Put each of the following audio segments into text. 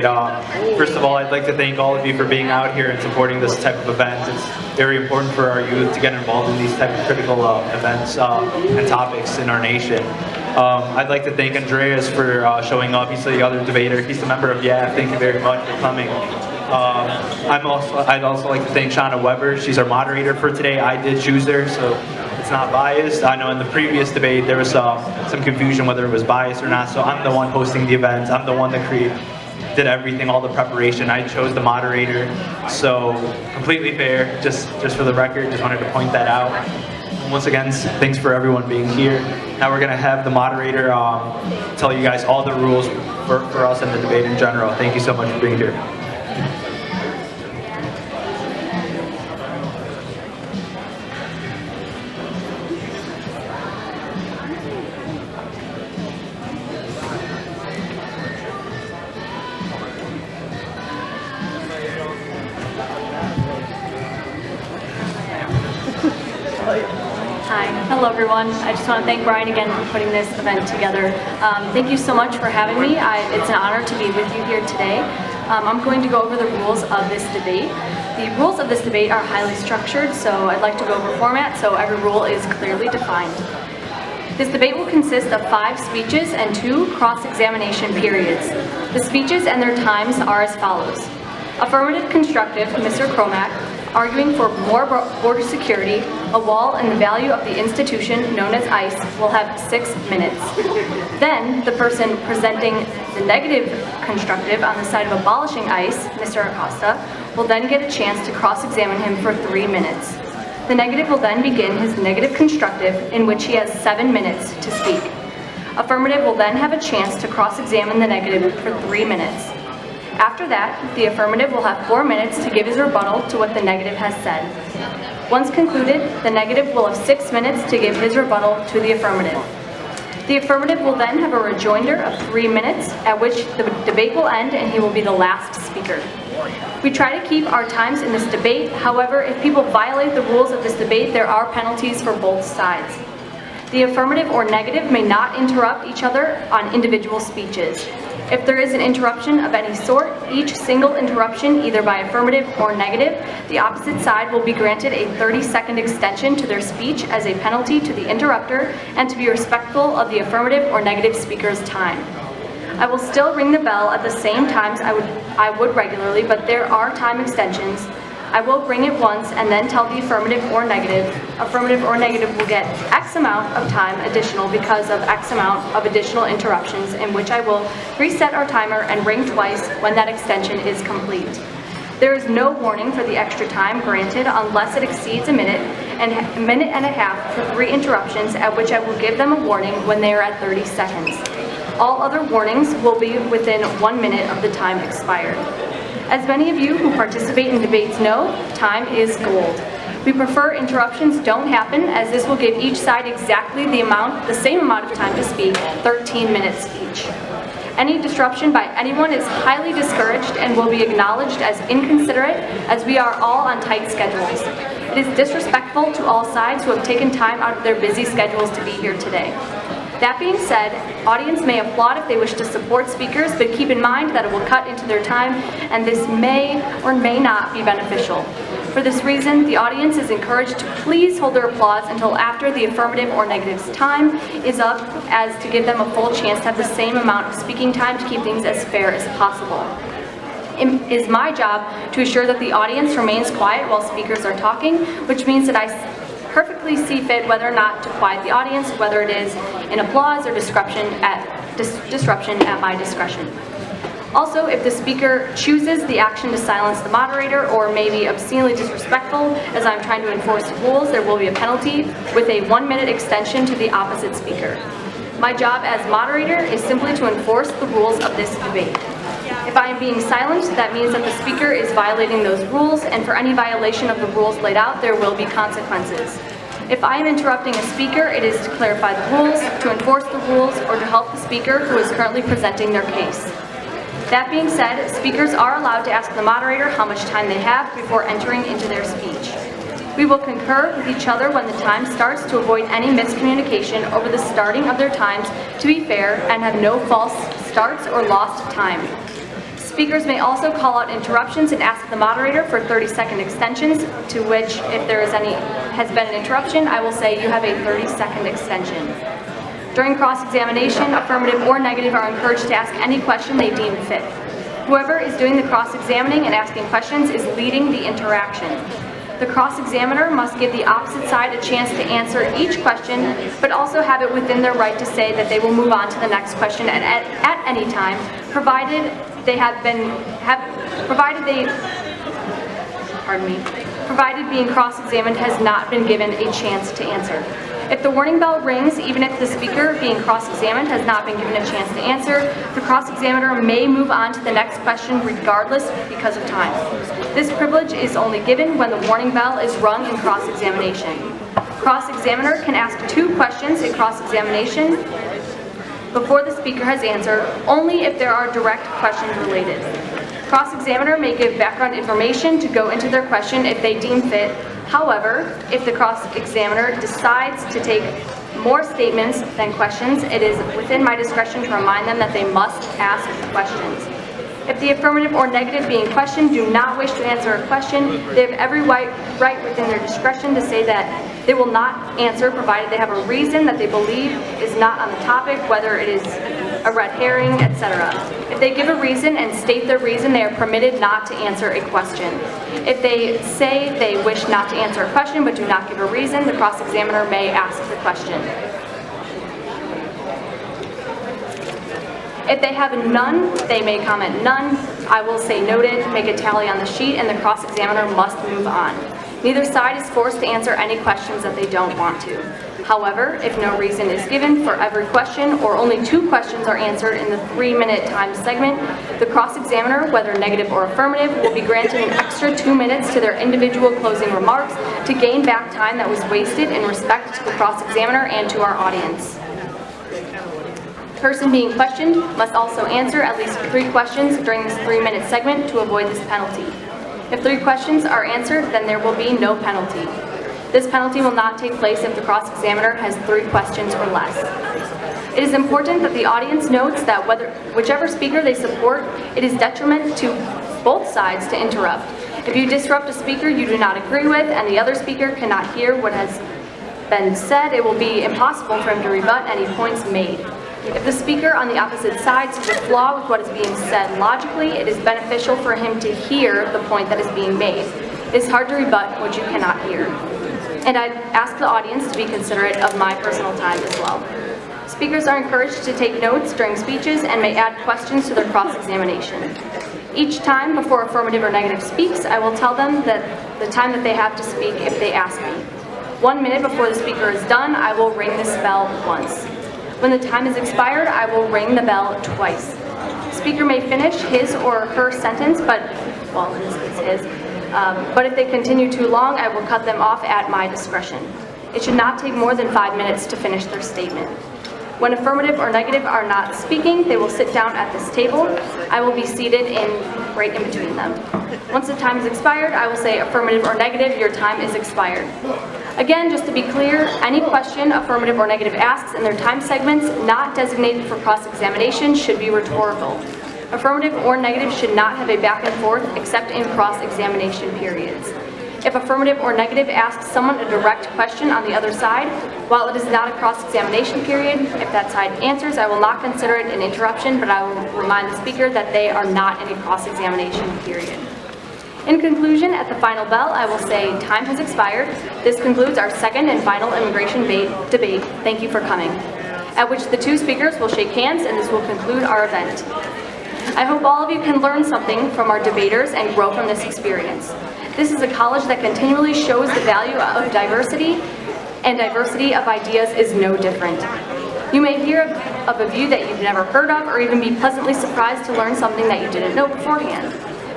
First of all, I'd like to thank all of you for being out here and supporting this type of event. It's very important for our youth to get involved in these type of critical events and topics in our nation. I'd like to thank Andreas for showing up. He's the other debater. He's a member of YAF. Thank you very much for coming. I'd also like to thank Shauna Weber. She's our moderator for today. I did choose her, so it's not biased. I know in the previous debate there was some confusion whether it was biased or not, so I'm the one hosting the event. I'm the one that did everything, all the preparation. I chose the moderator, so completely fair. Just for the record, just wanted to point that out. And once again, thanks for everyone being here. Now we're gonna have the moderator tell you guys all the rules for us and the debate in general. Thank you so much for being here. Hi, hello everyone. I just want to thank Brian again for putting this event together. Thank you so much for having me. It's an honor to be with you here today. I'm going to go over the rules of this debate. The rules of this debate are highly structured, so I'd like to go over format so every rule is clearly defined. This debate will consist of 5 speeches and 2 cross-examination periods. The speeches and their times are as follows. Affirmative constructive, Mr. Cromack, arguing for more border security, a wall, and the value of the institution known as ICE will have 6 minutes. Then, the person presenting the negative constructive on the side of abolishing ICE, Mr. Acosta, will then get a chance to cross-examine him for 3 minutes. The negative will then begin his negative constructive, in which he has 7 minutes to speak. Affirmative will then have a chance to cross-examine the negative for 3 minutes. After that, the affirmative will have 4 minutes to give his rebuttal to what the negative has said. Once concluded, the negative will have 6 minutes to give his rebuttal to the affirmative. The affirmative will then have a rejoinder of 3 minutes, at which the debate will end and he will be the last speaker. We try to keep our times in this debate. However, if people violate the rules of this debate, there are penalties for both sides. The affirmative or negative may not interrupt each other on individual speeches. If there is an interruption of any sort, each single interruption, either by affirmative or negative, the opposite side will be granted a 30-second extension to their speech as a penalty to the interrupter and to be respectful of the affirmative or negative speaker's time. I will still ring the bell at the same times I would regularly, but there are time extensions. I will ring it once and then tell the affirmative or negative. Affirmative or negative will get X amount of time additional because of X amount of additional interruptions, in which I will reset our timer and ring twice when that extension is complete. There is no warning for the extra time granted unless it exceeds a minute and a half for 3 interruptions, at which I will give them a warning when they are at 30 seconds. All other warnings will be within 1 minute of the time expired. As many of you who participate in debates know, time is gold. We prefer interruptions don't happen, as this will give each side exactly the same amount of time to speak, 13 minutes each. Any disruption by anyone is highly discouraged and will be acknowledged as inconsiderate, as we are all on tight schedules. It is disrespectful to all sides who have taken time out of their busy schedules to be here today. That being said, audience may applaud if they wish to support speakers, but keep in mind that it will cut into their time, and this may or may not be beneficial. For this reason, the audience is encouraged to please hold their applause until after the affirmative or negative's time is up, as to give them a full chance to have the same amount of speaking time to keep things as fair as possible. It is my job to assure that the audience remains quiet while speakers are talking, which means that I perfectly see fit whether or not to quiet the audience, whether it is in applause or disruption at my discretion. Also, if the speaker chooses the action to silence the moderator or may be obscenely disrespectful as I'm trying to enforce rules, there will be a penalty with a 1-minute extension to the opposite speaker. My job as moderator is simply to enforce the rules of this debate. If I am being silent, that means that the speaker is violating those rules, and for any violation of the rules laid out, there will be consequences. If I am interrupting a speaker, it is to clarify the rules, to enforce the rules, or to help the speaker who is currently presenting their case. That being said, speakers are allowed to ask the moderator how much time they have before entering into their speech. We will concur with each other when the time starts to avoid any miscommunication over the starting of their times to be fair and have no false starts or lost time. Speakers may also call out interruptions and ask the moderator for 30-second extensions, to which, if there has been an interruption, I will say you have a 30-second extension. During cross-examination, affirmative or negative are encouraged to ask any question they deem fit. Whoever is doing the cross-examining and asking questions is leading the interaction. The cross-examiner must give the opposite side a chance to answer each question, but also have it within their right to say that they will move on to the next question at any time, provided being cross-examined has not been given a chance to answer. If the warning bell rings, even if the speaker being cross-examined has not been given a chance to answer, the cross-examiner may move on to the next question regardless because of time. This privilege is only given when the warning bell is rung in cross-examination. Cross-examiner can ask 2 questions in cross-examination before the speaker has answered, only if there are direct questions related. Cross-examiner may give background information to go into their question if they deem fit. However, if the cross-examiner decides to take more statements than questions, it is within my discretion to remind them that they must ask questions. If the affirmative or negative being questioned do not wish to answer a question, they have every right within their discretion to say that they will not answer, provided they have a reason that they believe is not on the topic, whether it is a red herring, etc. If they give a reason and state their reason, they are permitted not to answer a question. If they say they wish not to answer a question but do not give a reason, the cross-examiner may ask the question. If they have none, they may comment none. I will say noted, make a tally on the sheet, and the cross-examiner must move on. Neither side is forced to answer any questions that they don't want to. However, if no reason is given for every question or only 2 questions are answered in the 3-minute time segment, the cross-examiner, whether negative or affirmative, will be granted an extra 2 minutes to their individual closing remarks to gain back time that was wasted in respect to the cross-examiner and to our audience. The person being questioned must also answer at least 3 questions during this 3-minute segment to avoid this penalty. If 3 questions are answered, then there will be no penalty. This penalty will not take place if the cross-examiner has 3 questions or less. It is important that the audience notes that whichever speaker they support, it is detriment to both sides to interrupt. If you disrupt a speaker you do not agree with and the other speaker cannot hear what has been said, it will be impossible for him to rebut any points made. If the speaker on the opposite side sees a flaw with what is being said logically, it is beneficial for him to hear the point that is being made. It is hard to rebut what you cannot hear. And I ask the audience to be considerate of my personal time as well. Speakers are encouraged to take notes during speeches and may add questions to their cross-examination. Each time before affirmative or negative speaks, I will tell them that the time that they have to speak if they ask me. 1 minute before the speaker is done, I will ring this bell once. When the time is expired, I will ring the bell twice. Speaker may finish his or her sentence, but in this case his, but if they continue too long, I will cut them off at my discretion. It should not take more than 5 minutes to finish their statement. When affirmative or negative are not speaking, they will sit down at this table. I will be seated right in between them. Once the time is expired, I will say affirmative or negative, your time is expired. Again, just to be clear, any question affirmative or negative asks in their time segments not designated for cross-examination should be rhetorical. Affirmative or negative should not have a back and forth except in cross-examination periods. If affirmative or negative asks someone a direct question on the other side, while it is not a cross-examination period, if that side answers, I will not consider it an interruption, but I will remind the speaker that they are not in a cross-examination period. In conclusion, at the final bell, I will say time has expired. This concludes our second and final immigration debate. Thank you for coming. At which the 2 speakers will shake hands, and this will conclude our event. I hope all of you can learn something from our debaters and grow from this experience. This is a college that continually shows the value of diversity, and diversity of ideas is no different. You may hear of a view that you've never heard of, or even be pleasantly surprised to learn something that you didn't know beforehand.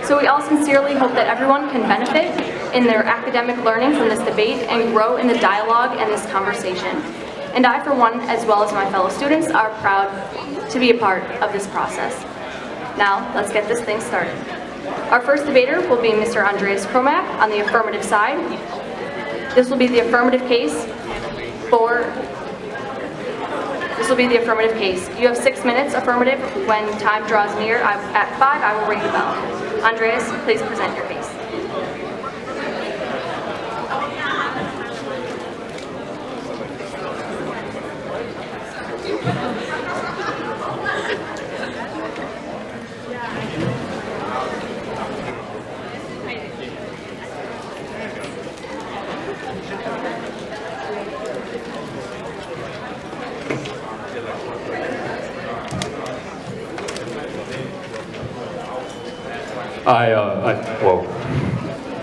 So we all sincerely hope that everyone can benefit in their academic learning from this debate and grow in the dialogue and this conversation. And I, for one, as well as my fellow students, are proud to be a part of this process. Now, let's get this thing started. Our first debater will be Mr. Andreas Kromak on the affirmative side. This will be the affirmative case for This will be the affirmative case. You have 6 minutes affirmative. When time draws near, at 5, I will ring the bell. Andreas, please present your case.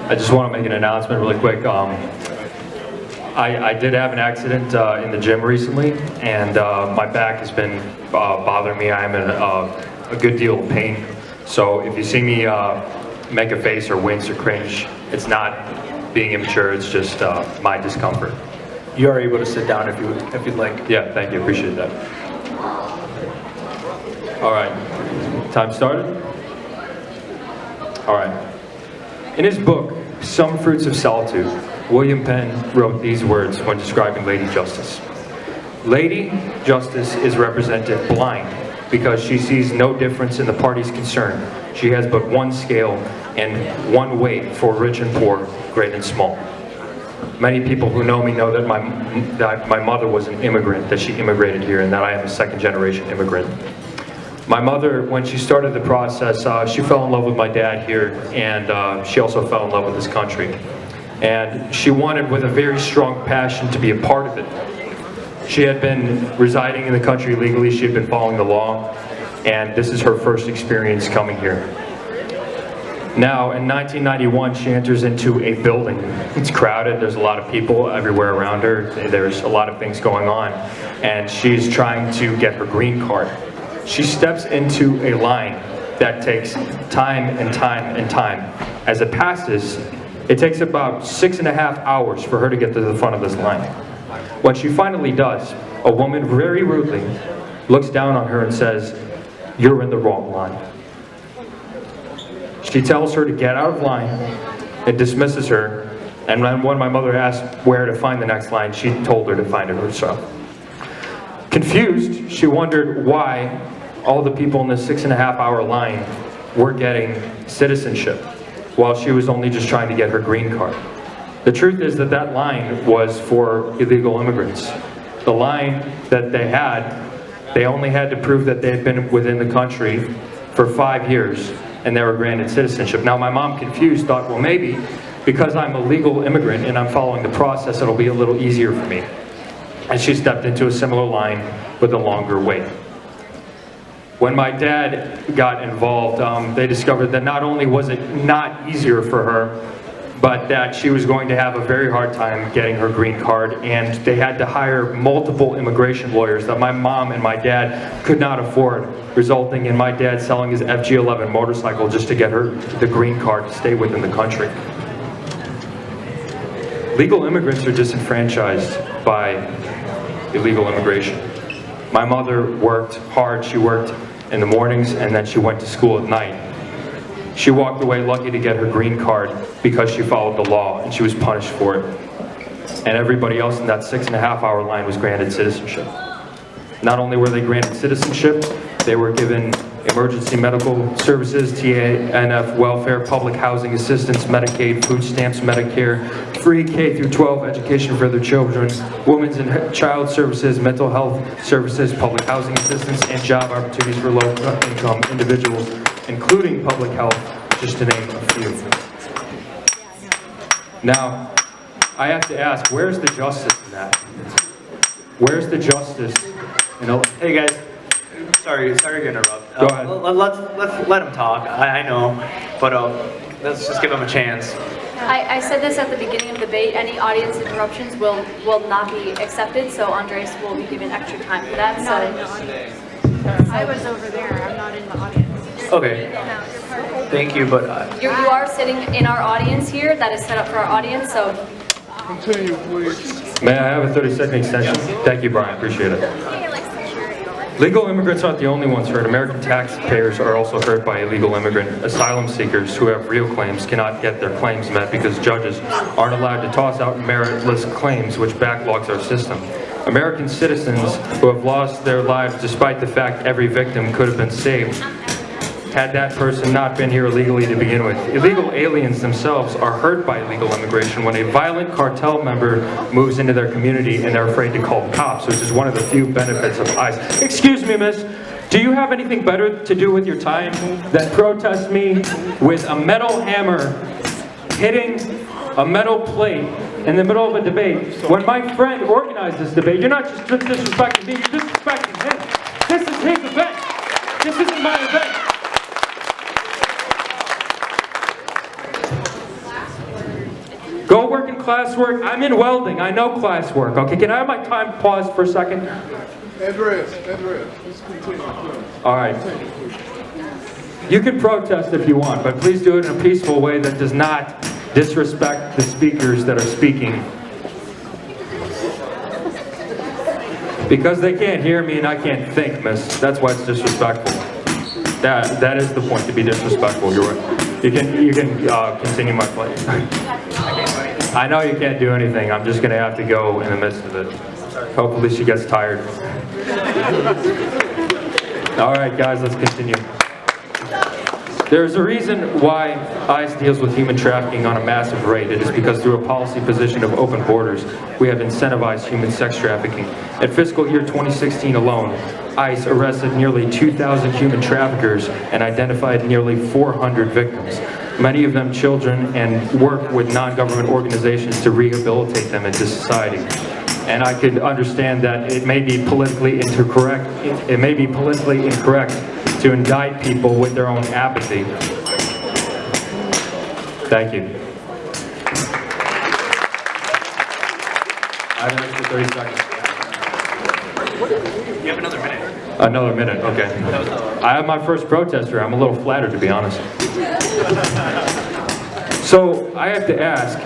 I just want to make an announcement really quick. I did have an accident in the gym recently, and my back has been bothering me. I'm in a good deal of pain. So if you see me make a face or wince or cringe, it's not being immature, it's just my discomfort. You are able to sit down if you'd like. Yeah, thank you, appreciate that. All right, time started? All right. In his book, Some Fruits of Solitude, William Penn wrote these words when describing Lady Justice. Lady Justice is represented blind because she sees no difference in the parties concerned. She has but one scale and one weight for rich and poor, great and small. Many people who know me know that my mother was an immigrant, that she immigrated here, and that I am a second-generation immigrant. My mother, when she started the process, she fell in love with my dad here, and she also fell in love with this country. And she wanted, with a very strong passion, to be a part of it. She had been residing in the country legally, she had been following the law, and this is her first experience coming here. Now, in 1991, she enters into a building. It's crowded, there's a lot of people everywhere around her, there's a lot of things going on, and she's trying to get her green card. She steps into a line that takes time and time and time. As it passes, it takes about 6.5 hours for her to get to the front of this line. When she finally does, a woman very rudely looks down on her and says, "You're in the wrong line." She tells her to get out of line and dismisses her, and when my mother asked where to find the next line, she told her to find it herself. Confused, she wondered why all the people in this 6.5-hour line were getting citizenship, while she was only just trying to get her green card. The truth is that that line was for illegal immigrants. The line that they had, they only had to prove that they had been within the country for 5 years, and they were granted citizenship. Now my mom, confused, thought, well, maybe because I'm a legal immigrant and I'm following the process, it'll be a little easier for me. And she stepped into a similar line with a longer wait. When my dad got involved, they discovered that not only was it not easier for her, but that she was going to have a very hard time getting her green card, and they had to hire multiple immigration lawyers that my mom and my dad could not afford, resulting in my dad selling his FG11 motorcycle just to get her the green card to stay within the country. Legal immigrants are disenfranchised by illegal immigration. My mother worked hard. She worked in the mornings and then she went to school at night. She walked away lucky to get her green card because she followed the law, and she was punished for it. And everybody else in that 6.5-hour line was granted citizenship. Not only were they granted citizenship, they were given emergency medical services, TANF welfare, public housing assistance, Medicaid, food stamps, Medicare, free K-12 education for their children, women's and child services, mental health services, public housing assistance, and job opportunities for low-income individuals, including public health, just to name a few. Now, I have to ask, where's the justice in that? Where's the justice? Hey guys, sorry to interrupt. Go ahead. Let's let him talk. I know, but let's just give him a chance. I said this at the beginning of the debate, any audience interruptions will not be accepted, so Andres will be given extra time for that. Not in the audience. I was over there, I'm not in the audience. Okay, thank you, but You are sitting in our audience here, that is set up for our audience, so Continue, please. May I have a 30-second extension? Thank you, Brian. Appreciate it. Legal immigrants aren't the only ones hurt. American taxpayers are also hurt by illegal immigrant. Asylum seekers who have real claims cannot get their claims met because judges aren't allowed to toss out meritless claims, which backlogs our system. American citizens who have lost their lives despite the fact every victim could have been saved had that person not been here illegally to begin with. Illegal aliens themselves are hurt by illegal immigration when a violent cartel member moves into their community and they're afraid to call cops, which is one of the few benefits of ICE. Excuse me, miss. Do you have anything better to do with your time than protest me with a metal hammer hitting a metal plate in the middle of a debate when my friend organized this debate? You're not just disrespecting me, you're disrespecting him. This is his event. This isn't my event. Go work in classwork. I'm in welding. I know classwork. Okay, can I have my time paused for a second? Address, let's continue. All right. You can protest if you want, but please do it in a peaceful way that does not disrespect the speakers that are speaking. Because they can't hear me and I can't think, miss. That's why it's disrespectful. That is the point, to be disrespectful. You're right. You can continue my play. I know you can't do anything. I'm just going to have to go in the midst of it. Hopefully she gets tired. All right, guys, let's continue. There's a reason why ICE deals with human trafficking on a massive rate. It is because through a policy position of open borders, we have incentivized human sex trafficking. At fiscal year 2016 alone, ICE arrested nearly 2,000 human traffickers and identified nearly 400 victims, many of them children, and work with non-government organizations to rehabilitate them into society. And I could understand that it may be politically incorrect. It may be politically incorrect to indict people with their own apathy. Thank you. I have an extra 30 seconds. You have another minute. Another minute, okay. I have my first protester. I'm a little flattered, to be honest. So I have to ask,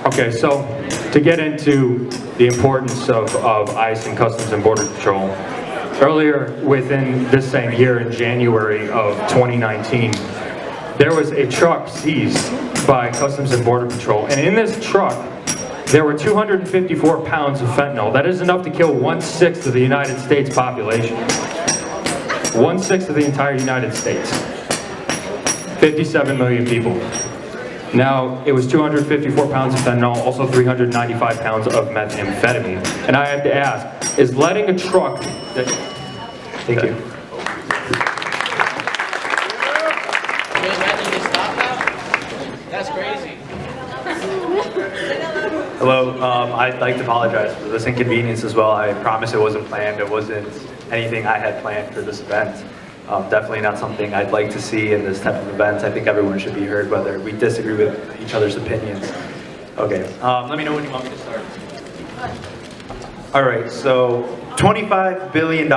okay, so to get into the importance of ICE and Customs and Border Patrol, earlier within this same year in January of 2019, there was a truck seized by Customs and Border Patrol, and in this truck there were 254 pounds of fentanyl. That is enough to kill 1/6 of the United States population. 1/6 of the entire United States. 57 million people. Now, it was 254 pounds of fentanyl, also 395 pounds of methamphetamine. And I have to ask, is letting a truck that... Thank you. That's crazy. Hello, I'd like to apologize for this inconvenience as well. I promise it wasn't planned. It wasn't anything I had planned for this event. Definitely not something I'd like to see in this type of event. I think everyone should be heard, whether we disagree with each other's opinions. Okay, let me know when you want me to start. All right, so $25 billion.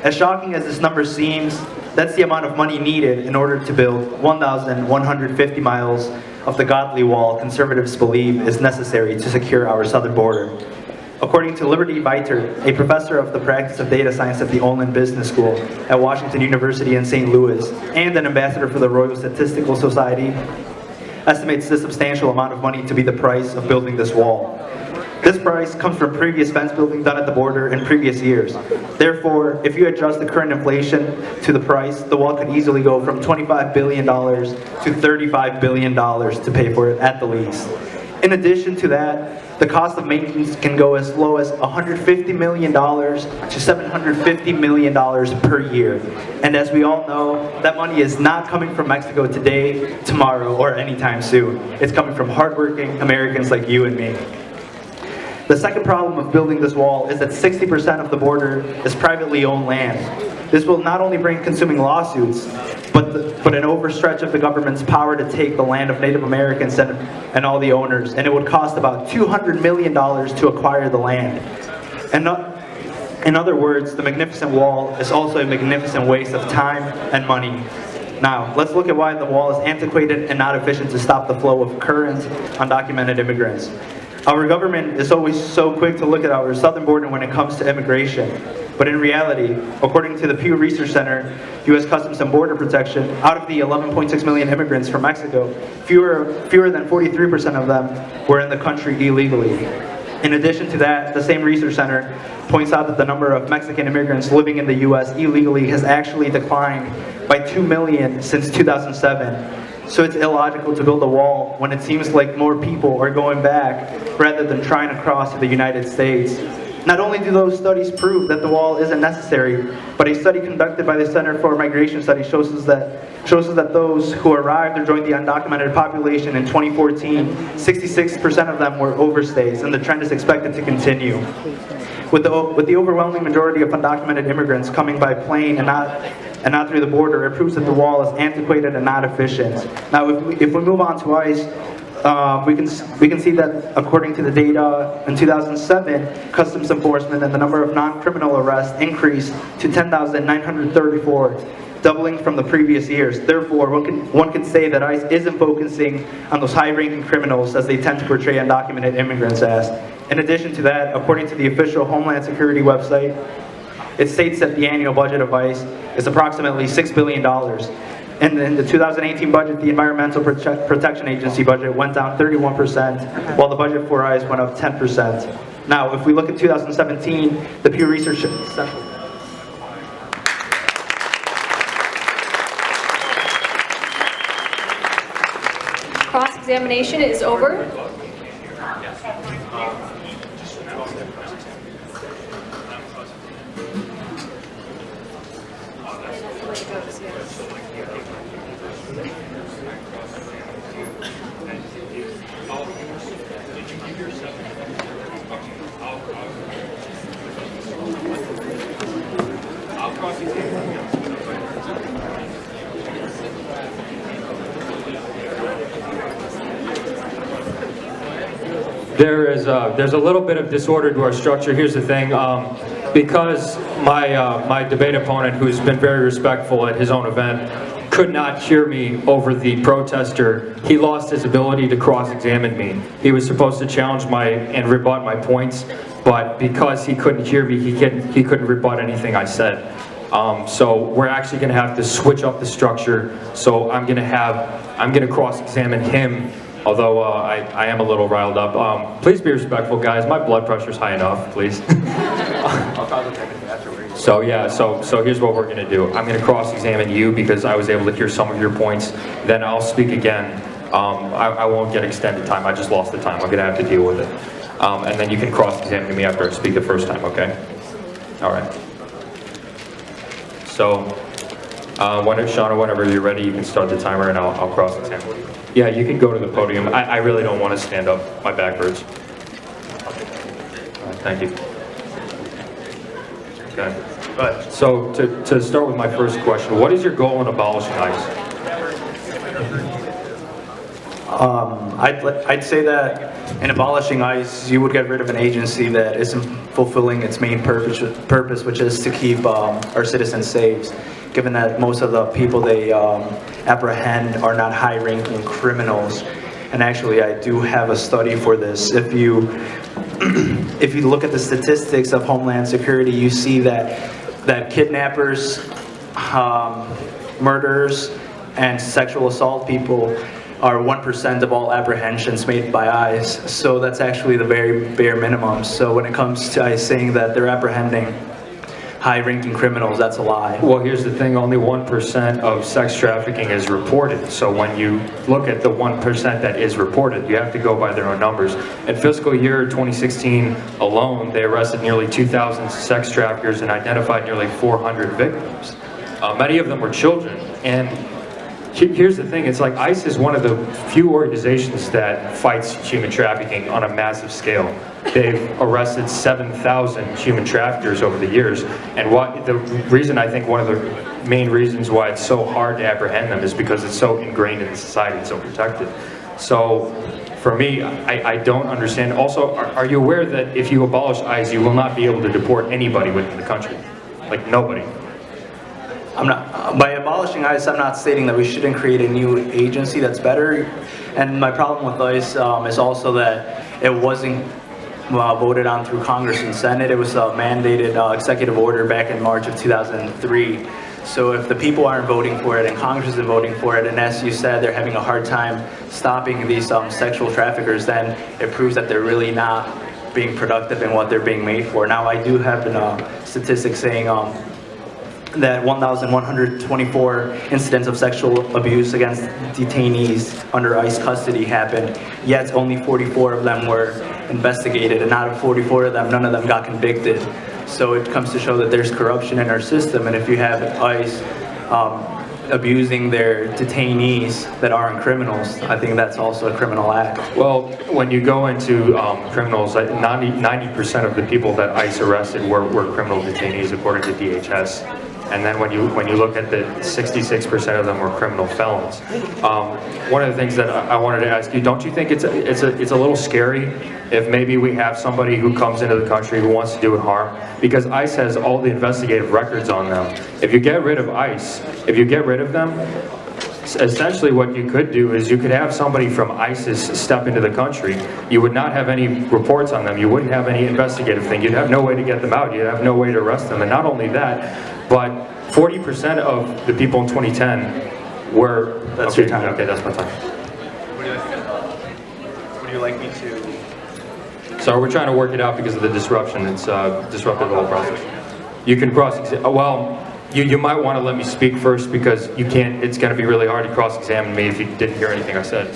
As shocking as this number seems, that's the amount of money needed in order to build 1,150 miles of the godly wall conservatives believe is necessary to secure our southern border. According to Liberty Viter, a professor of the practice of data science at the Olin Business School at Washington University in St. Louis, and an ambassador for the Royal Statistical Society, estimates this substantial amount of money to be the price of building this wall. This price comes from previous fence building done at the border in previous years. Therefore, if you adjust the current inflation to the price, the wall could easily go from $25 billion to $35 billion to pay for it at the least. In addition to that, the cost of maintenance can go as low as $150 million to $750 million per year. And as we all know, that money is not coming from Mexico today, tomorrow, or anytime soon. It's coming from hardworking Americans like you and me. The second problem of building this wall is that 60% of the border is privately owned land. This will not only bring consuming lawsuits, but an overstretch of the government's power to take the land of Native Americans and all the owners, and it would cost about $200 million to acquire the land. And in other words, the Magnificent Wall is also a magnificent waste of time and money. Now, let's look at why the wall is antiquated and not efficient to stop the flow of current, undocumented immigrants. Our government is always so quick to look at our southern border when it comes to immigration. But in reality, according to the Pew Research Center, U.S. Customs and Border Protection, out of the 11.6 million immigrants from Mexico, fewer than 43% of them were in the country illegally. In addition to that, the same research center points out that the number of Mexican immigrants living in the U.S. illegally has actually declined by 2 million since 2007. So it's illogical to build a wall when it seems like more people are going back rather than trying to cross to the United States. Not only do those studies prove that the wall isn't necessary, but a study conducted by the Center for Migration Studies shows us that those who arrived or joined the undocumented population in 2014, 66% of them were overstays, and the trend is expected to continue. With the overwhelming majority of undocumented immigrants coming by plane and not through the border, it proves that the wall is antiquated and not efficient. Now, if we move on to ICE, we can see that according to the data in 2007, customs enforcement and the number of non-criminal arrests increased to 10,934, doubling from the previous years. Therefore, one can say that ICE isn't focusing on those high-ranking criminals as they tend to portray undocumented immigrants as. In addition to that, according to the official Homeland Security website, it states that the annual budget of ICE is approximately $6 billion. And in the 2018 budget, the Environmental Protection Agency budget went down 31%, while the budget for ICE went up 10%. Now, if we look at 2017, the Pew Research Center. Cross-examination is over. There's a little bit of disorder to our structure. Here's the thing, because my debate opponent, who's been very respectful at his own event, could not hear me over the protester, he lost his ability to cross-examine me. He was supposed to challenge and rebut my points, but because he couldn't hear me, he couldn't rebut anything I said. So we're actually going to have to switch up the structure. So I'm going to cross-examine him. Although I am a little riled up. Please be respectful, guys. My blood pressure's high enough, please. So yeah, so here's what we're gonna do. I'm gonna cross-examine you because I was able to hear some of your points. Then I'll speak again. I won't get extended time. I just lost the time. I'm gonna have to deal with it. And then you can cross-examine me after I speak the first time, okay? All right. So, Shauna, whenever you're ready, you can start the timer and I'll cross-examine you. Yeah, you can go to the podium. I really don't want to stand up. My back hurts. Thank you. Okay. But So to start with my first question, what is your goal in abolishing ICE? I'd say that in abolishing ICE, you would get rid of an agency that isn't fulfilling its main purpose, which is to keep our citizens safe. Given that most of the people they apprehend are not high-ranking criminals. And actually, I do have a study for this. If you look at the statistics of Homeland Security, you see that kidnappers, murderers, and sexual assault people are 1% of all apprehensions made by ICE. So that's actually the very bare minimum. So when it comes to ICE saying that they're apprehending high-ranking criminals, that's a lie. Well, here's the thing, only 1% of sex trafficking is reported. So when you look at the 1% that is reported, you have to go by their own numbers. In fiscal year 2016 alone, they arrested nearly 2,000 sex traffickers and identified nearly 400 victims. Many of them were children. And here's the thing, it's like ICE is one of the few organizations that fights human trafficking on a massive scale. They've arrested 7,000 human traffickers over the years, and the reason I think one of the main reasons why it's so hard to apprehend them is because it's so ingrained in society and so protected. So for me, I don't understand. Also, are you aware that if you abolish ICE, you will not be able to deport anybody within the country? Like nobody. By abolishing ICE, I'm not stating that we shouldn't create a new agency that's better. And my problem with ICE is also that it wasn't voted on through Congress and Senate. It was a mandated executive order back in March of 2003. So if the people aren't voting for it and Congress isn't voting for it, and as you said, they're having a hard time stopping these sexual traffickers, then it proves that they're really not being productive in what they're being made for. Now, I do have a statistic saying that 1,124 incidents of sexual abuse against detainees under ICE custody happened, yet only 44 of them were investigated, and out of 44 of them, none of them got convicted. So it comes to show that there's corruption in our system, and if you have ICE abusing their detainees that aren't criminals, I think that's also a criminal act. Well, when you go into criminals, 90% of the people that ICE arrested were criminal detainees according to DHS. And then when you look at the 66% of them were criminal felons. One of the things that I wanted to ask you, don't you think it's a little scary if maybe we have somebody who comes into the country who wants to do harm? Because ICE has all the investigative records on them. If you get rid of ICE, if you get rid of them, essentially what you could do is you could have somebody from ISIS step into the country. You would not have any reports on them. You wouldn't have any investigative thing. You'd have no way to get them out. You'd have no way to arrest them. And not only that, but 40% of the people in 2010 were... That's okay, your time. Okay, that's my time. Would you like me to? So we're trying to work it out because of the disruption. It's disrupted the whole process. You can cross-examine. Well, you might want to let me speak first because you can't. It's going to be really hard to cross-examine me if you didn't hear anything I said.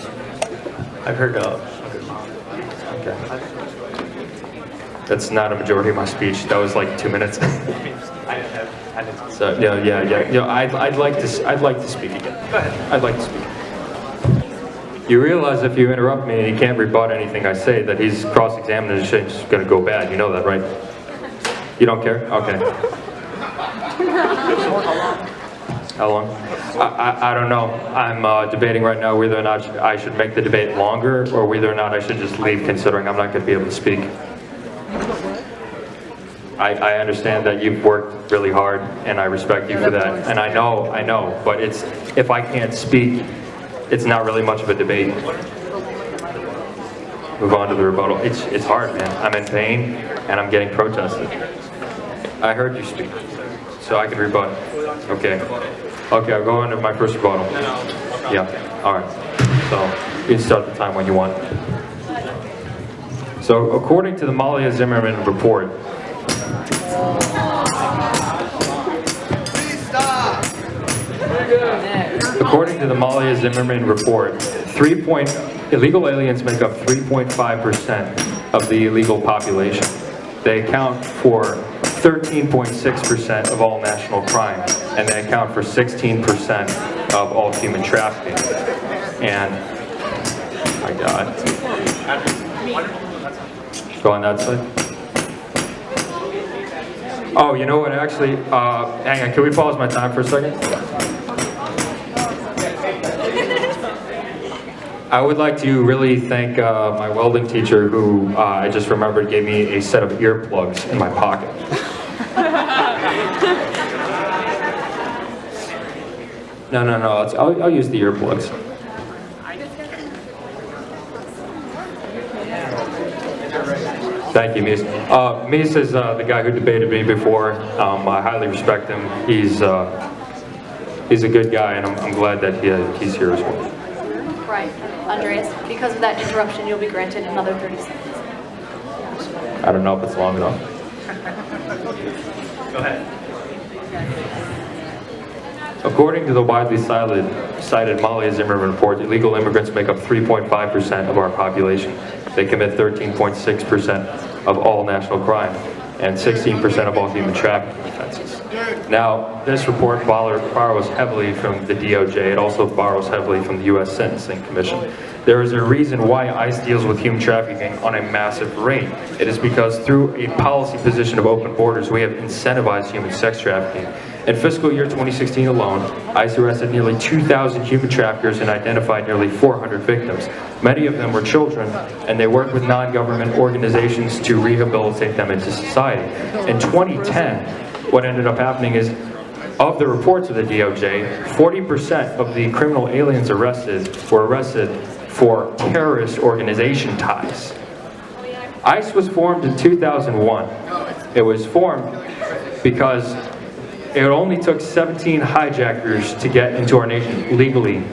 I've heard Okay. That's not a majority of my speech. That was like 2 minutes. So yeah. I'd like to speak again. Go ahead. I'd like to speak. You realize if you interrupt me and he can't rebut anything I say, that he's cross-examining and it's going to go bad. You know that, right? You don't care? Okay. How long? I don't know. I'm debating right now whether or not I should make the debate longer or whether or not I should just leave, considering I'm not going to be able to speak. I understand that you've worked really hard, and I respect you for that. And I know, but if I can't speak, it's not really much of a debate. Move on to the rebuttal. It's hard, man. I'm in pain, and I'm getting protested. I heard you speak, so I can rebut. Okay, I'll go on to my first rebuttal. Yeah, all right. So you can start the time when you want. So according to the Malia Zimmerman report, according to the Malia Zimmerman report, illegal aliens make up 3.5% of the illegal population. They account for 13.6% of all national crime, and they account for 16% of all human trafficking. And, my God. Go on that side. Oh, you know what, actually, hang on, can we pause my time for a second? I would like to really thank my welding teacher who I just remembered gave me a set of earplugs in my pocket. No, I'll use the earplugs. Thank you, Mies. Mies is the guy who debated me before. I highly respect him. He's a good guy, and I'm glad that he's here as well. Right, Andreas, because of that interruption, you'll be granted another 30 seconds. I don't know if it's long enough. Go ahead. According to the widely cited Malia Zimmerman report, illegal immigrants make up 3.5% of our population. They commit 13.6% of all national crime and 16% of all human trafficking offenses. Now, this report borrows heavily from the DOJ. It also borrows heavily from the U.S. Sentencing Commission. There is a reason why ICE deals with human trafficking on a massive rate. It is because through a policy position of open borders, we have incentivized human sex trafficking. In fiscal year 2016 alone, ICE arrested nearly 2,000 human traffickers and identified nearly 400 victims. Many of them were children, and they worked with non-government organizations to rehabilitate them into society. In 2010, what ended up happening is, of the reports of the DOJ, 40% of the criminal aliens arrested were arrested for terrorist organization ties. ICE was formed in 2001. It was formed because it only took 17 hijackers to get into our nation legally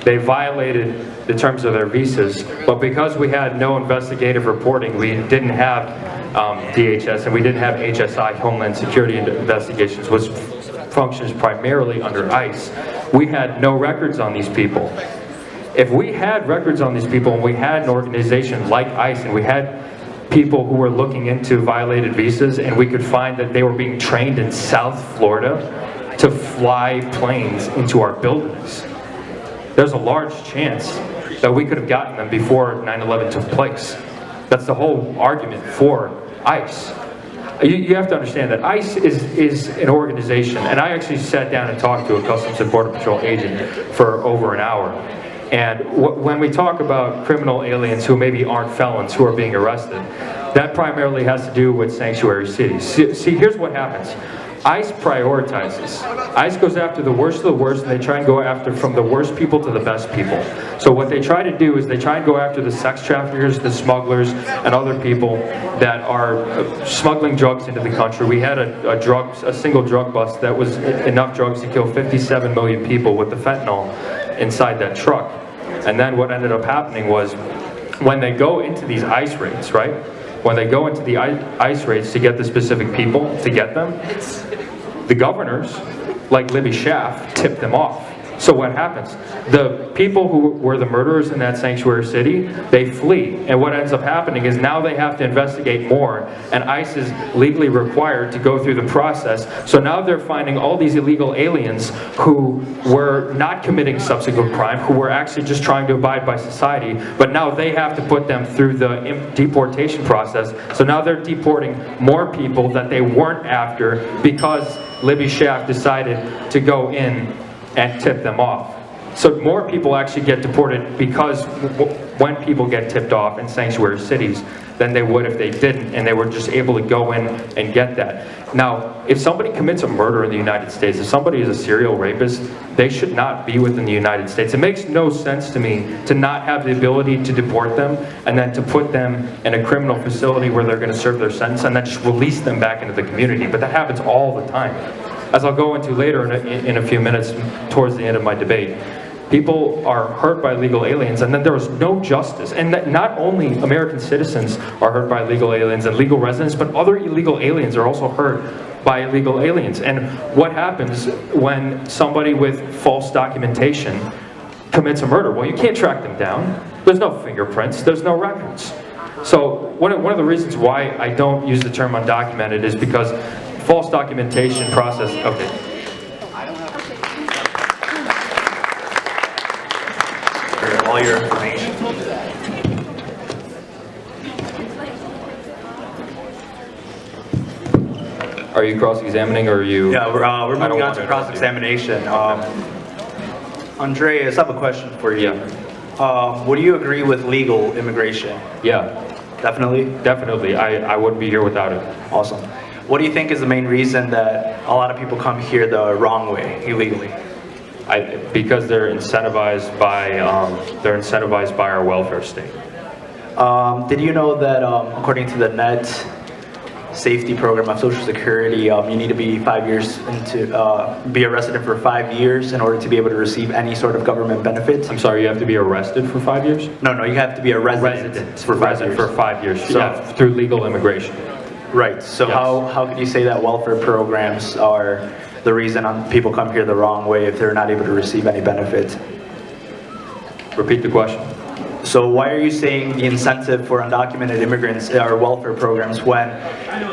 They violated the terms of their visas, but because we had no investigative reporting, we didn't have DHS and we didn't have HSI, Homeland Security Investigations, which functions primarily under ICE. We had no records on these people. If we had records on these people and we had an organization like ICE and we had people who were looking into violated visas and we could find that they were being trained in South Florida to fly planes into our buildings, there's a large chance that we could have gotten them before 9/11 took place. That's the whole argument for ICE. You have to understand that ICE is an organization, and I actually sat down and talked to a Customs and Border Patrol agent for over an hour. And when we talk about criminal aliens who maybe aren't felons who are being arrested, that primarily has to do with sanctuary cities. See, here's what happens. ICE prioritizes. ICE goes after the worst of the worst, and they try and go after from the worst people to the best people. So what they try to do is they try and go after the sex traffickers, the smugglers, and other people that are smuggling drugs into the country. We had a single drug bust that was enough drugs to kill 57 million people with the fentanyl inside that truck. And then what ended up happening was when they go into these ICE raids, right? When they go into the ICE raids to get the specific people, to get them, the governors, like Libby Schaaf, tip them off. So what happens? The people who were the murderers in that sanctuary city, they flee. And what ends up happening is now they have to investigate more, and ICE is legally required to go through the process. So now they're finding all these illegal aliens who were not committing subsequent crime, who were actually just trying to abide by society, but now they have to put them through the deportation process. So now they're deporting more people that they weren't after because Libby Schaaf decided to go in and tip them off. So more people actually get deported because when people get tipped off in sanctuary cities than they would if they didn't, and they were just able to go in and get that. Now, if somebody commits a murder in the United States, if somebody is a serial rapist, they should not be within the United States. It makes no sense to me to not have the ability to deport them and then to put them in a criminal facility where they're going to serve their sentence and then just release them back into the community. But that happens all the time. As I'll go into later in a few minutes towards the end of my debate, people are hurt by illegal aliens, and then there is no justice. And that not only American citizens are hurt by illegal aliens and legal residents, but other illegal aliens are also hurt by illegal aliens. And what happens when somebody with false documentation commits a murder? Well, you can't track them down. There's no fingerprints. There's no records. So one of the reasons why I don't use the term undocumented is because false documentation process. Okay. All your information. Are you cross-examining, or are you? Yeah, we're I don't moving on want to to cross-examination. Andreas, I have a question for you. Yeah. Would you agree with legal immigration? Yeah, Definitely? definitely. I wouldn't be here without it. Awesome. What do you think is the main reason that a lot of people come here the wrong way, illegally? Because they're incentivized by our welfare state. Did you know that according to the Net Safety Program of Social Security, you need to be 5 years be a resident for 5 years in order to be able to receive any sort of government benefits? I'm sorry, you have to be arrested for 5 years? No, you have to be a resident for 5 years. For 5 years, So- yeah, through legal immigration. Right. So Yes. how could you say that welfare programs are the reason people come here the wrong way if they're not able to receive any benefits? Repeat the question. So why are you saying the incentive for undocumented immigrants are welfare programs when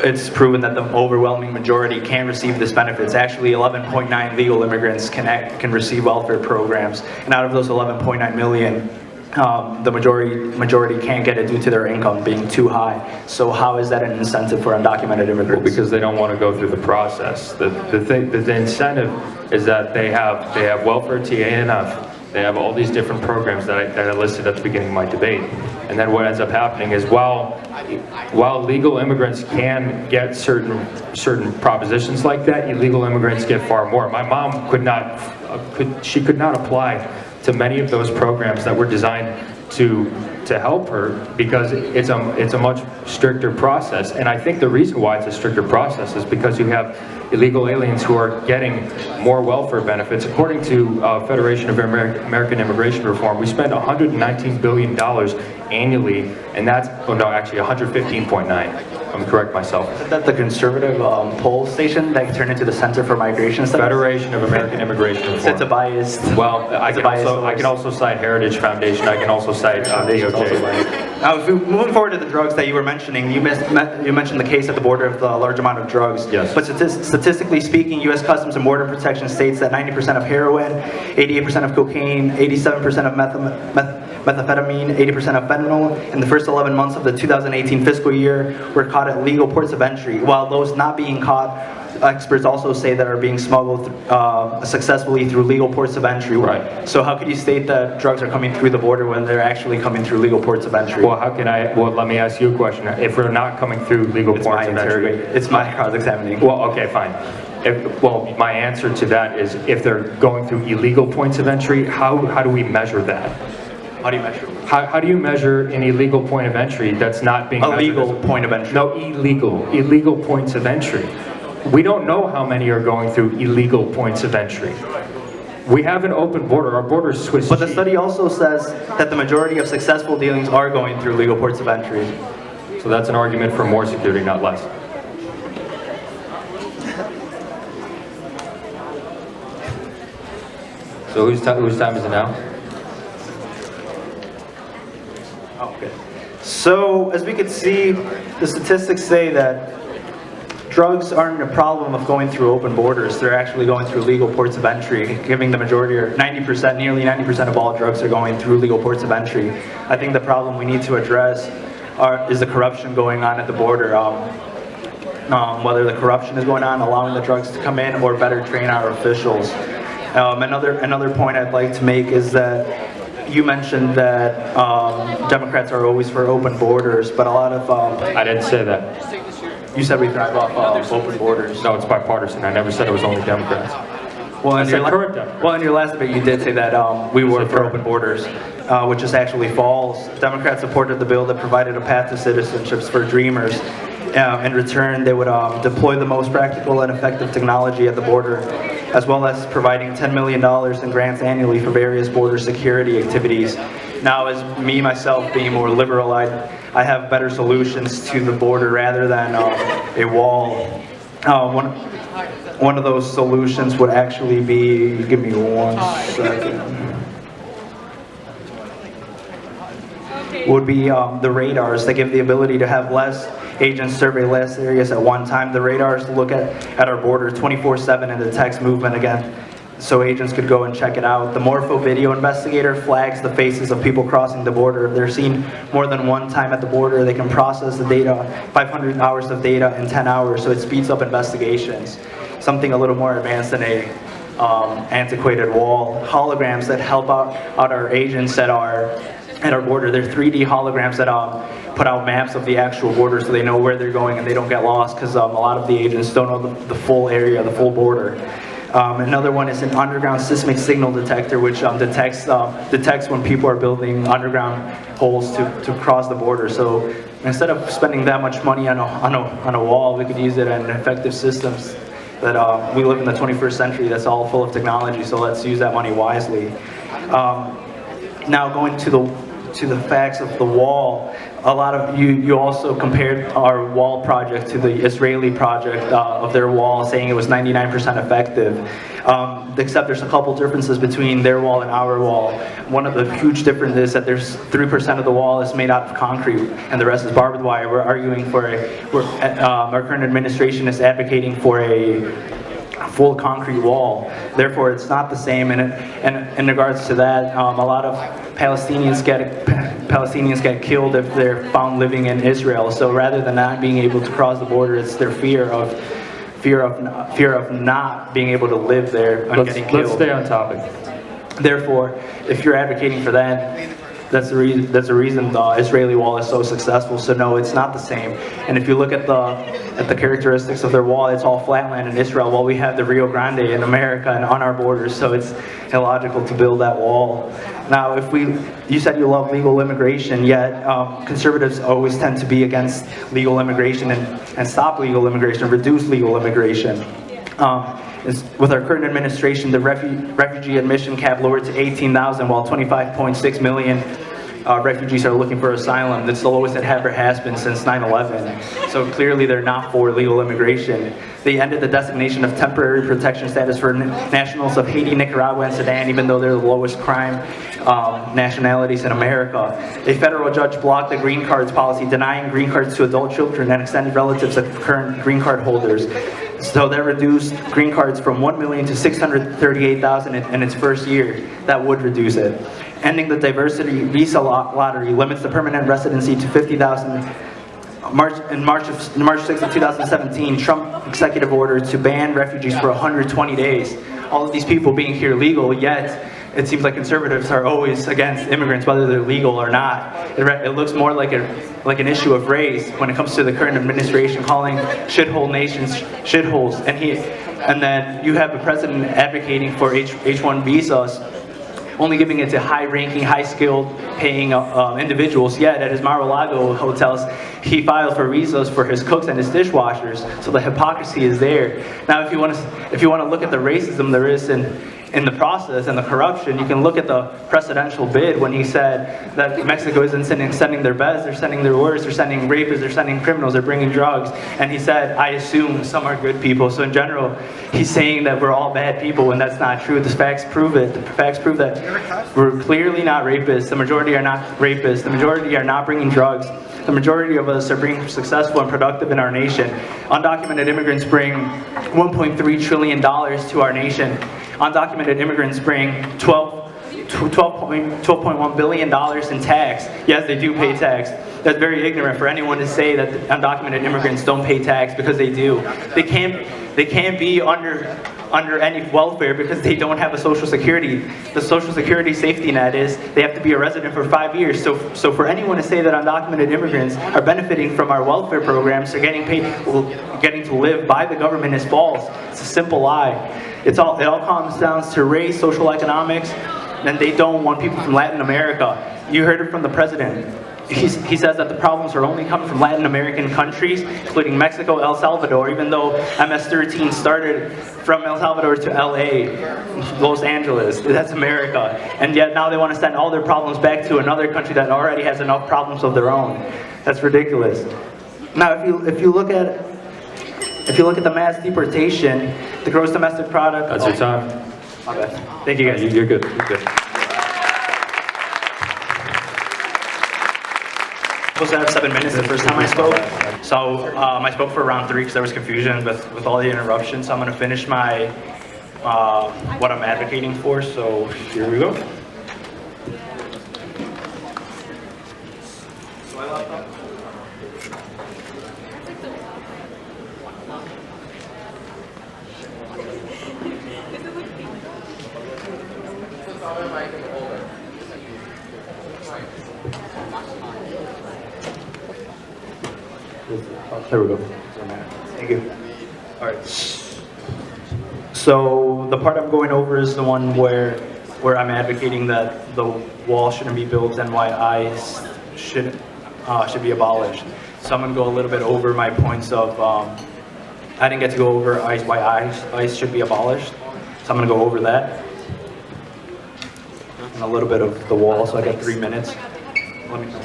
it's proven that the overwhelming majority can't receive this benefits? Actually, 11.9 legal immigrants can receive welfare programs, and out of those 11.9 million, the majority can't get it due to their income being too high. So how is that an incentive for undocumented immigrants? Because they don't want to go through the process. The incentive is that they have welfare, TANF. They have all these different programs that I listed at the beginning of my debate. And then what ends up happening is while legal immigrants can get certain propositions like that, illegal immigrants get far more. My mom could not apply to many of those programs that were designed to to help her because it's a much stricter process. And I think the reason why it's a stricter process is because you have illegal aliens who are getting more welfare benefits. According to Federation of American Immigration Reform, we spend $119 billion annually, and that's, oh no, actually 115.9. I'm correct myself. Isn't that the conservative poll station that turned into the Center for Migration Studies? Federation of American Immigration Reform. It's a biased. Well, I can also cite Heritage Foundation. I can also cite DOJ. Now, if we moving forward to the drugs that you were mentioning, you mentioned the case at the border of the large amount of drugs. Yes. But statistically speaking, U.S. Customs and Border Protection states that 90% of heroin, 88% of cocaine, 87% of methamphetamine, 80% of fentanyl in the first 11 months of the 2018 fiscal year were caught at legal ports of entry. While those not being caught, experts also say that are being smuggled successfully through legal ports of entry. Right. So how could you state that drugs are coming through the border when they're actually coming through legal ports of entry? Well, let me ask you a question. If we're not coming through legal ports of entry, It's my cross-examining. well, okay, fine. Well, my answer to that is if they're going through illegal points of entry, how do we measure that? How do you measure? How do you measure an illegal point of entry that's not being A measured legal as point of entry. No, illegal points of entry. We don't know how many are going through illegal points of entry. We have an open border. Our border is Swiss But the cheese. study also says that the majority of successful dealings are going through legal ports of entry. So that's an argument for more security, not less. So whose time is it now? Okay. So as we can see, the statistics say that drugs aren't a problem of going through open borders. They're actually going through legal ports of entry, giving the majority, or 90%, nearly 90% of all drugs are going through legal ports of entry. I think the problem we need to address is the corruption going on at the border. Whether the corruption is going on, allowing the drugs to come in, or better train our officials. Another point I'd like to make is that you mentioned that Democrats are always for open borders, but a lot of I didn't say that. you said we thrive off open borders. No, it's bipartisan. I never said it was only Democrats. Well, I said current Democrats. well, in your last debate, you did say that we were for open borders, which is actually false. Democrats supported the bill that provided a path to citizenships for dreamers. In return, they would deploy the most practical and effective technology at the border, as well as providing $10 million in grants annually for various border security activities. Now, as me, myself, being more liberal, I have better solutions to the border rather than a wall. One of those solutions would actually be, give me 1 second. Would be the radars that give the ability to have less agents survey less areas at one time. The radars look at our border 24/7 and detects movement again, so agents could go and check it out. The Morpho video investigator flags the faces of people crossing the border. If they're seen more than one time at the border, they can process the data, 500 hours of data in 10 hours, so it speeds up investigations. Something a little more advanced than a antiquated wall. Holograms that help out our agents at our border. They're 3D holograms that put out maps of the actual border so they know where they're going and they don't get lost, because a lot of the agents don't know the full area, the full border. Another one is an underground seismic signal detector, which detects when people are building underground holes to cross the border. So instead of spending that much money on a wall, we could use it in effective systems. That we live in the 21st century. That's all full of technology. So let's use that money wisely. Now going to the facts of the wall, a lot of you also compared our wall project to the Israeli project of their wall, saying it was 99% effective. Except there's a couple differences between their wall and our wall. One of the huge differences is that there's 3% of the wall is made out of concrete and the rest is barbed wire. We're arguing for our current administration is advocating for a full concrete wall. Therefore, it's not the same. And in regards to that, a lot of Palestinians get killed if they're found living in Israel. So rather than not being able to cross the border, it's their fear of not being able to live there and getting killed. Let's stay on topic. Therefore, if you're advocating for that, That's the reason the Israeli wall is so successful. So no, it's not the same. And if you look at the characteristics of their wall, it's all flatland in Israel, while we have the Rio Grande in America and on our borders. So it's illogical to build that wall. Now, you said you love legal immigration, yet conservatives always tend to be against legal immigration and stop legal immigration, reduce legal immigration. With our current administration, the refugee admission cap lowered to 18,000, while 25.6 million refugees are looking for asylum. That's the lowest it ever has been since 9/11. So clearly they're not for legal immigration. They ended the designation of temporary protection status for nationals of Haiti, Nicaragua, and Sudan, even though they're the lowest crime nationalities in America. A federal judge blocked the green cards policy, denying green cards to adult children and extended relatives of current green card holders. So that reduced green cards from 1 million to 638,000 in its first year. That would reduce it. Ending the diversity visa lottery limits the permanent residency to 50,000. March 6th of 2017, Trump executive order to ban refugees for 120 days. All of these people being here legal, yet it seems like conservatives are always against immigrants, whether they're legal or not. It looks more like an issue of race when it comes to the current administration calling shithole nations shitholes. And then you have a president advocating for H-1 visas, only giving it to high-ranking, high-skilled paying individuals, yet at his Mar-a-Lago hotels, he filed for visas for his cooks and his dishwashers. So the hypocrisy is there. Now, if you want to look at the racism there is in the process and the corruption, you can look at the presidential bid when he said that Mexico isn't sending their best, they're sending their worst, they're sending rapists, they're sending criminals, they're bringing drugs. And he said, I assume some are good people. So in general, he's saying that we're all bad people, and that's not true. The facts prove it. The facts prove that we're clearly not rapists. The majority are not rapists. The majority are not bringing drugs. The majority of us are being successful and productive in our nation. Undocumented immigrants bring $1.3 trillion to our nation. Undocumented immigrants bring $12.1 billion in tax. Yes, they do pay tax. That's very ignorant for anyone to say that undocumented immigrants don't pay tax, because they do. They can't be under any welfare because they don't have a Social Security. The Social Security safety net is they have to be a resident for 5 years. So for anyone to say that undocumented immigrants are benefiting from our welfare programs, they're getting paid, getting to live by the government, is false. It's a simple lie. It all comes down to race, social economics, and they don't want people from Latin America. You heard it from the president. He says that the problems are only coming from Latin American countries, including Mexico, El Salvador, even though MS-13 started from El Salvador to LA, Los Angeles. That's America. And yet now they want to send all their problems back to another country that already has enough problems of their own. That's ridiculous. Now, if you look at the mass deportation, the gross domestic product. That's your time. My bad. Thank you guys. You're good. You're good. Supposed to have 7 minutes the first time I spoke. So I spoke for round 3 because there was confusion with all the interruptions. So I'm going to finish my what I'm advocating for. So here we go. There we go. Thank you. All right. So the part I'm going over is the one where I'm advocating that the wall shouldn't be built and why ICE should be abolished. So I'm going to go a little bit over my points of. I didn't get to go over why ICE should be abolished. So I'm going to go over that and a little bit of the wall. So I got 3 minutes. Let me know.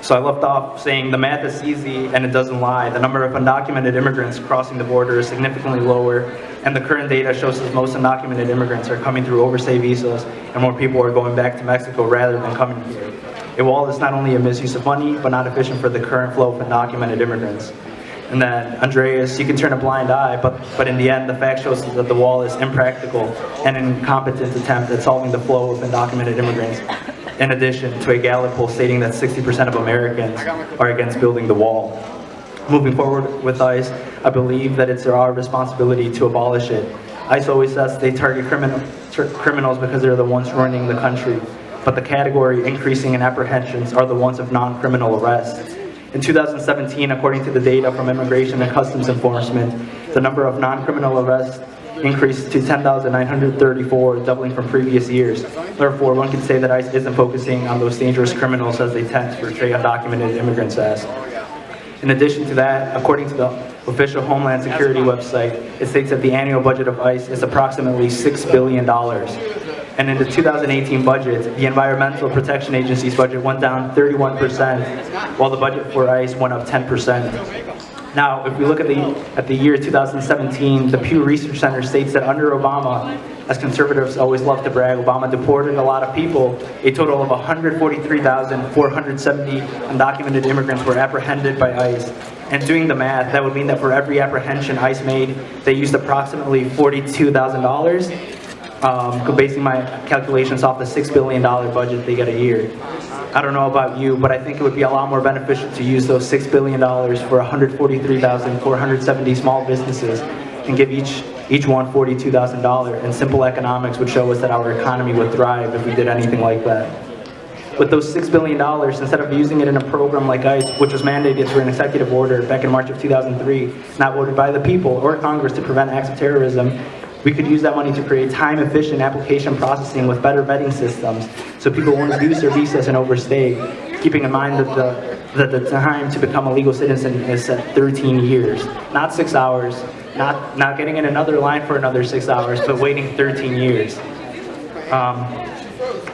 So I left off saying the math is easy and it doesn't lie. The number of undocumented immigrants crossing the border is significantly lower, and the current data shows that most undocumented immigrants are coming through overstay visas, and more people are going back to Mexico rather than coming here. A wall is not only a misuse of money, but not efficient for the current flow of undocumented immigrants. And then, Andreas, you can turn a blind eye, but in the end, the fact shows that the wall is impractical and an incompetent attempt at solving the flow of undocumented immigrants. In addition to a Gallup poll stating that 60% of Americans are against building the wall. Moving forward with ICE, I believe that it's our responsibility to abolish it. ICE always says they target criminals because they're the ones running the country, but the category increasing in apprehensions are the ones of non-criminal arrests. In 2017, according to the data from Immigration and Customs Enforcement, the number of non-criminal arrests increased to 10,934, doubling from previous years. Therefore, one could say that ICE isn't focusing on those dangerous criminals as they tend to portray undocumented immigrants as. In addition to that, according to the official Homeland Security website, it states that the annual budget of ICE is approximately $6 billion. And in the 2018 budget, the Environmental Protection Agency's budget went down 31%, while the budget for ICE went up 10%. Now, if we look at the year 2017, the Pew Research Center states that under Obama, as conservatives always love to brag, Obama deported a lot of people. A total of 143,470 undocumented immigrants were apprehended by ICE. And doing the math, that would mean that for every apprehension ICE made, they used approximately $42,000. Basing my calculations off the $6 billion budget they get a year. I don't know about you, but I think it would be a lot more beneficial to use those $6 billion for 143,470 small businesses and give each one $42,000. And simple economics would show us that our economy would thrive if we did anything like that. With those $6 billion, instead of using it in a program like ICE, which was mandated through an executive order back in March of 2003, not voted by the people or Congress to prevent acts of terrorism, we could use that money to create time-efficient application processing with better vetting systems so people won't abuse their visas and overstay, keeping in mind that the time to become a legal citizen is set 13 years, not 6 hours, not getting in another line for another 6 hours, but waiting 13 years.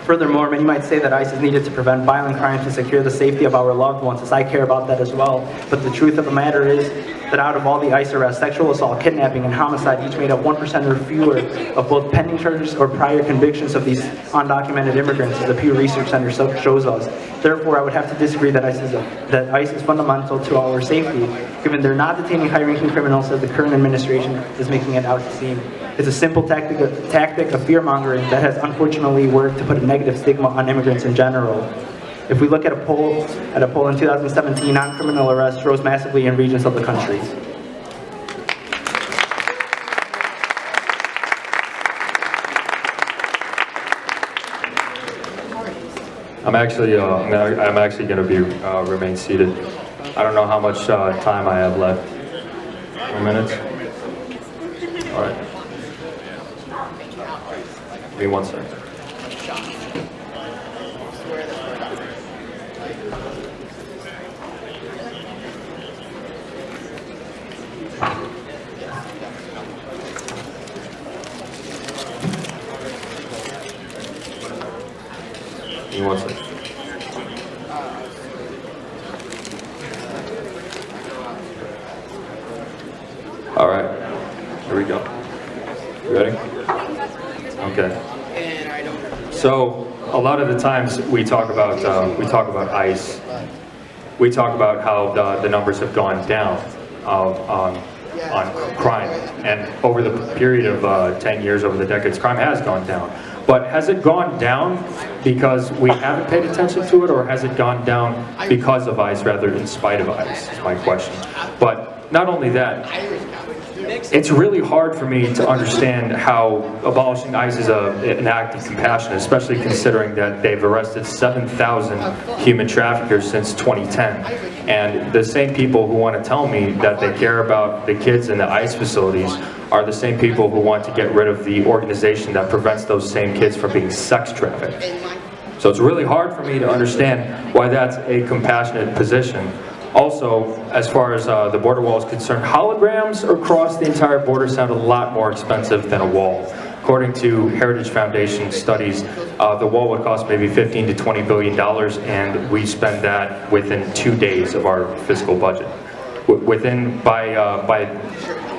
Furthermore, many might say that ICE is needed to prevent violent crime to secure the safety of our loved ones, as I care about that as well. But the truth of the matter is that out of all the ICE arrests, sexual assault, kidnapping, and homicide each made up 1% or fewer of both pending charges or prior convictions of these undocumented immigrants, as the Pew Research Center shows us. Therefore, I would have to disagree that ICE is fundamental to our safety, given they're not detaining high-ranking criminals as the current administration is making it out to seem. It's a simple tactic of fear-mongering that has unfortunately worked to put a negative stigma on immigrants in general. If we look at a poll in 2017, non-criminal arrests rose massively in regions of the country. I'm actually going to be remain seated. I don't know how much time I have left. 4 minutes. All right. Give me 1 second. Give me 1 second. All right, here we go. You ready? Okay. So a lot of the times we talk about ICE. We talk about how the numbers have gone down on crime, and over the period of 10 years, over the decades, crime has gone down. But has it gone down because we haven't paid attention to it, or has it gone down because of ICE rather in spite of ICE, is my question. But not only that, it's really hard for me to understand how abolishing ICE is an act of compassion, especially considering that they've arrested 7,000 human traffickers since 2010. And the same people who want to tell me that they care about the kids in the ICE facilities are the same people who want to get rid of the organization that prevents those same kids from being sex trafficked. So it's really hard for me to understand why that's a compassionate position. Also, as far as the border wall is concerned, holograms across the entire border sound a lot more expensive than a wall. According to Heritage Foundation studies, the wall would cost maybe $15 to $20 billion, and we spend that within 2 days of our fiscal budget. In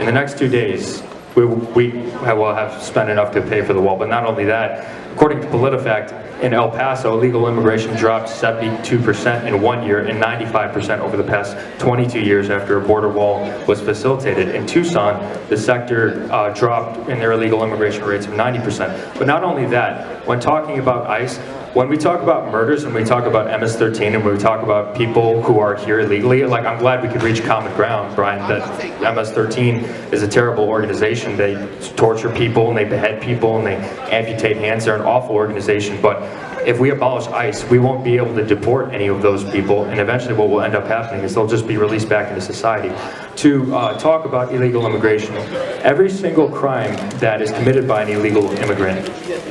the next 2 days, we will have spent enough to pay for the wall. But not only that, According to PolitiFact, in El Paso, illegal immigration dropped 72% in 1 year and 95% over the past 22 years after a border wall was facilitated. In Tucson, the sector dropped in their illegal immigration rates of 90%. But not only that, when talking about ICE, when we talk about murders and we talk about MS-13 and when we talk about people who are here illegally, like I'm glad we could reach common ground, Brian, that MS-13 is a terrible organization. They torture people and they behead people and they amputate hands. They're an awful organization, but if we abolish ICE, we won't be able to deport any of those people, and eventually what will end up happening is they'll just be released back into society. To talk about illegal immigration, every single crime that is committed by an illegal immigrant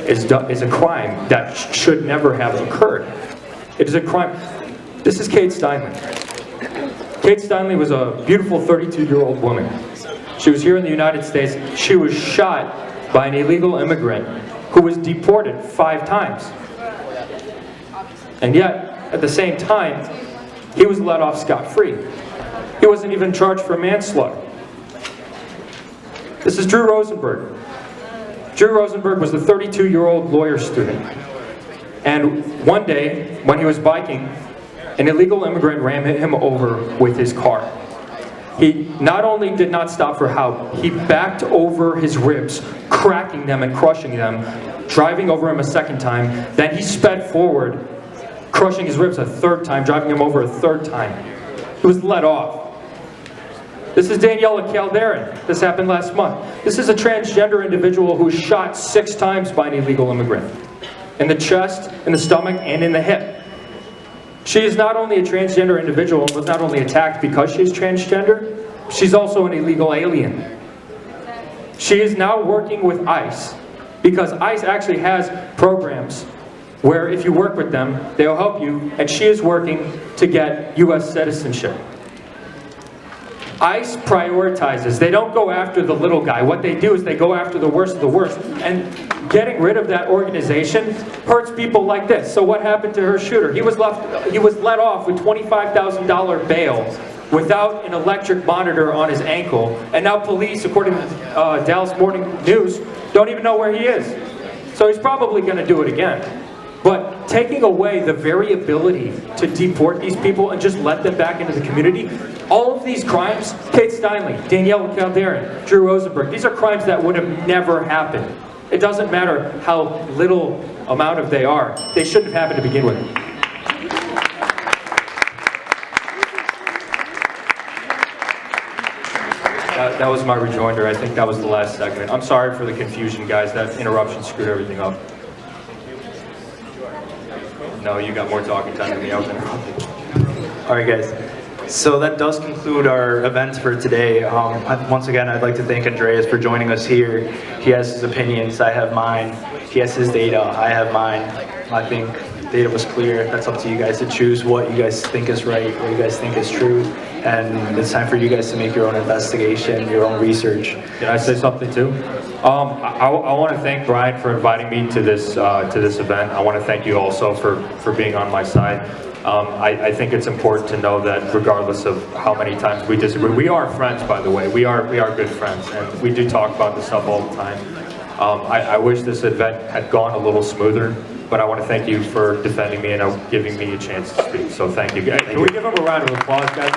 is a crime that should never have occurred. It is a crime. This is Kate Steinle. Kate Steinle was a beautiful 32-year-old woman. She was here in the United States. She was shot by an illegal immigrant who was deported 5 times. And yet, at the same time, he was let off scot-free. He wasn't even charged for manslaughter. This is Drew Rosenberg. Drew Rosenberg was a 32-year-old lawyer student. And one day, when he was biking, an illegal immigrant ran him over with his car. He not only did not stop for help, he backed over his ribs, cracking them and crushing them, driving over him a second time. Then he sped forward, crushing his ribs a third time, driving him over a third time. He was let off. This is Daniela Calderon. This happened last month. This is a transgender individual who was shot 6 times by an illegal immigrant. In the chest, in the stomach, and in the hip. She is not only a transgender individual and was not only attacked because she is transgender, she's also an illegal alien. She is now working with ICE because ICE actually has programs where if you work with them, they'll help you, and she is working to get U.S. citizenship. ICE prioritizes. They don't go after the little guy. What they do is they go after the worst of the worst. And getting rid of that organization hurts people like this. So what happened to her shooter? He was let off with $25,000 bail without an electric monitor on his ankle. And now police, according to Dallas Morning News, don't even know where he is. So he's probably going to do it again. But taking away the very ability to deport these people and just let them back into the community, all of these crimes, Kate Steinle, Daniela Calderon, Drew Rosenberg, these are crimes that would have never happened. It doesn't matter how little amount of they are. They shouldn't have happened to begin with. That was my rejoinder. I think that was the last segment. I'm sorry for the confusion, guys. That interruption screwed everything up. No, you got more talking time than me. I was interrupted. All right, guys. So that does conclude our events for today. Once again, I'd like to thank Andreas for joining us here. He has his opinions, I have mine. He has his data, I have mine. I think data was clear. That's up to you guys to choose what you guys think is right, what you guys think is true. And it's time for you guys to make your own investigation, your own research. Can I say something too? I want to thank Brian for inviting me to this event. I want to thank you also for being on my side. I think it's important to know that regardless of how many times we disagree, we are friends, by the way. We are good friends, and we do talk about this stuff all the time. I wish this event had gone a little smoother, but I want to thank you for defending me and giving me a chance to speak. So thank you. Can we give him a round of applause, guys?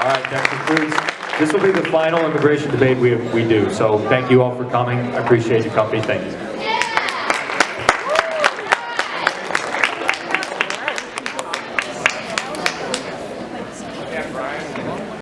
All right, that concludes. This will be the final immigration debate we do. So thank you all for coming. I appreciate your company. Thank you.